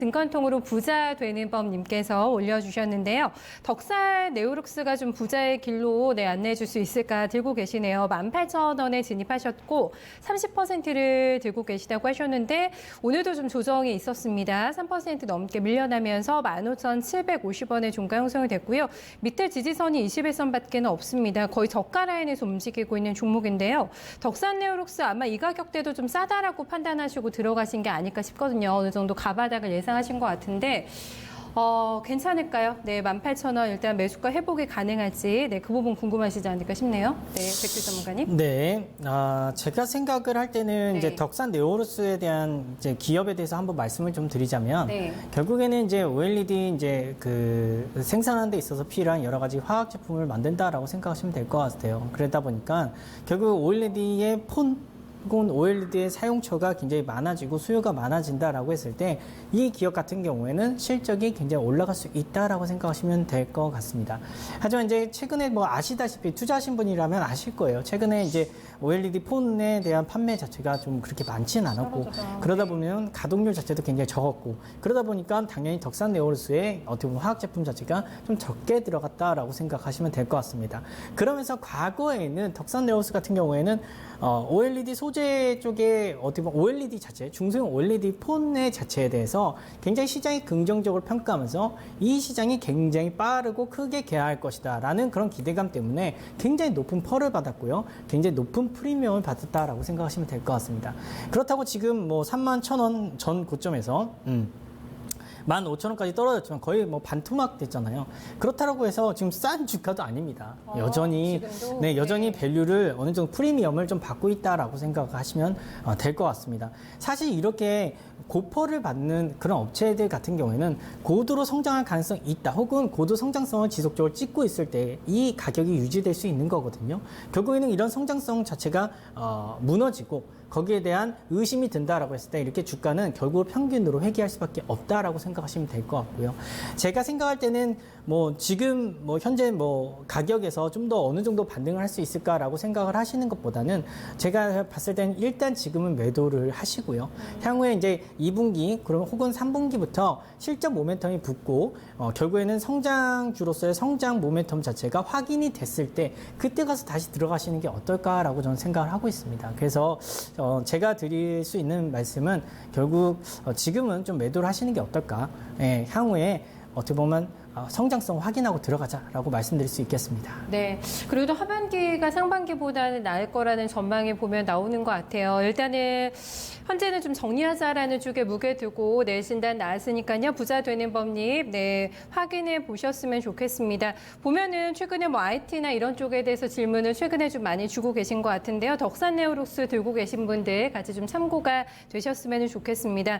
등간통으로 부자 되는 법님께서 올려주셨는데요. 덕산 네오룩스가 좀 부자의 길로 안내해 줄 수 있을까 들고 계시네요. 18,000원에 진입하셨고 30%를 들고 계시다고 하셨는데 오늘도 좀 조정이 있었습니다. 3% 넘게 밀려나면서 15,750원의 종가 형성이 됐고요. 밑에 지지선이 21선밖에 없습니다. 거의 저가 라인에서 움직이고 있는 종목인데요. 덕산 네오룩스 아마 이 가격대도 좀 싸다라고 판단하시고 들어가신 게 아닐까 싶거든요. 어느 정도 가바닥을 예상하신 것 같은데 괜찮을까요? 네, 18,000원 일단 매수가 회복이 가능할지 그 부분 궁금하시지 않을까 싶네요. 네, 백주 전문가님. 네, 제가 생각을 할 때는 이제 덕산 네오룩스에 대한 이제 기업에 대해서 한번 말씀을 좀 드리자면 결국에는 이제 OLED 이제 그 생산하는 데 있어서 필요한 여러 가지 화학 제품을 만든다라고 생각하시면 될 것 같아요. 그러다 보니까 결국 OLED의 혹은 OLED의 사용처가 굉장히 많아지고 수요가 많아진다라고 했을 때 이 기업 같은 경우에는 실적이 굉장히 올라갈 수 있다라고 생각하시면 될 것 같습니다. 하지만 이제 최근에 뭐 아시다시피 투자하신 분이라면 아실 거예요. 최근에 이제 OLED 폰에 대한 판매 자체가 좀 그렇게 많지는 않았고 그러다 보면 가동률 자체도 굉장히 적었고 그러다 보니까 당연히 덕산 네오룩스의 어떻게 보면 화학 제품 자체가 좀 적게 들어갔다라고 생각하시면 될 것 같습니다. 그러면서 과거에는 덕산 네오룩스 같은 경우에는 OLED 소재 쪽에 어떻게 보면 OLED 자체, 중소형 OLED 폰의 자체에 대해서 굉장히 시장이 긍정적으로 평가하면서 이 시장이 굉장히 빠르고 크게 개화할 것이다 라는 그런 기대감 때문에 굉장히 높은 펄을 받았고요. 굉장히 높은 프리미엄을 받았다라고 생각하시면 될 것 같습니다. 그렇다고 지금 뭐 31,000원 전 고점에서 15,000원까지 떨어졌지만 거의 뭐 반토막 됐잖아요. 그렇다고 해서 지금 싼 주가도 아닙니다. 여전히 여전히 밸류를 어느 정도 프리미엄을 좀 받고 있다라고 생각하시면 될 것 같습니다. 사실 이렇게 고퍼를 받는 그런 업체들 같은 경우에는 고도로 성장할 가능성이 있다. 혹은 고도 성장성을 지속적으로 찍고 있을 때 이 가격이 유지될 수 있는 거거든요. 결국에는 이런 성장성 자체가 무너지고 거기에 대한 의심이 든다라고 했을 때 이렇게 주가는 결국 평균으로 회귀할 수밖에 없다라고 생각하시면 될 것 같고요. 제가 생각할 때는 뭐 지금 뭐 현재 뭐 가격에서 좀 더 어느 정도 반등을 할 수 있을까라고 생각을 하시는 것보다는 제가 봤을 때는 일단 지금은 매도를 하시고요. 향후에 이제 2분기 그럼 혹은 3분기부터 실적 모멘텀이 붙고 결국에는 성장주로서의 성장 모멘텀 자체가 확인이 됐을 때 그때 가서 다시 들어가시는 게 어떨까라고 저는 생각을 하고 있습니다. 그래서 제가 드릴 수 있는 말씀은 결국 지금은 좀 매도를 하시는 게 어떨까. 향후에 어떻게 보면 성장성 확인하고 들어가자라고 말씀드릴 수 있겠습니다. 네, 그래도 하반기가 상반기보다는 나을 거라는 전망이 보면 나오는 것 같아요. 일단은 현재는 좀 정리하자라는 쪽에 무게 두고 진단 나왔으니까요. 부자 되는 법님 확인해 보셨으면 좋겠습니다. 보면은 최근에 뭐 IT나 이런 쪽에 대해서 질문을 최근에 좀 많이 주고 계신 것 같은데요. 덕산 네오룩스 들고 계신 분들 같이 좀 참고가 되셨으면 좋겠습니다.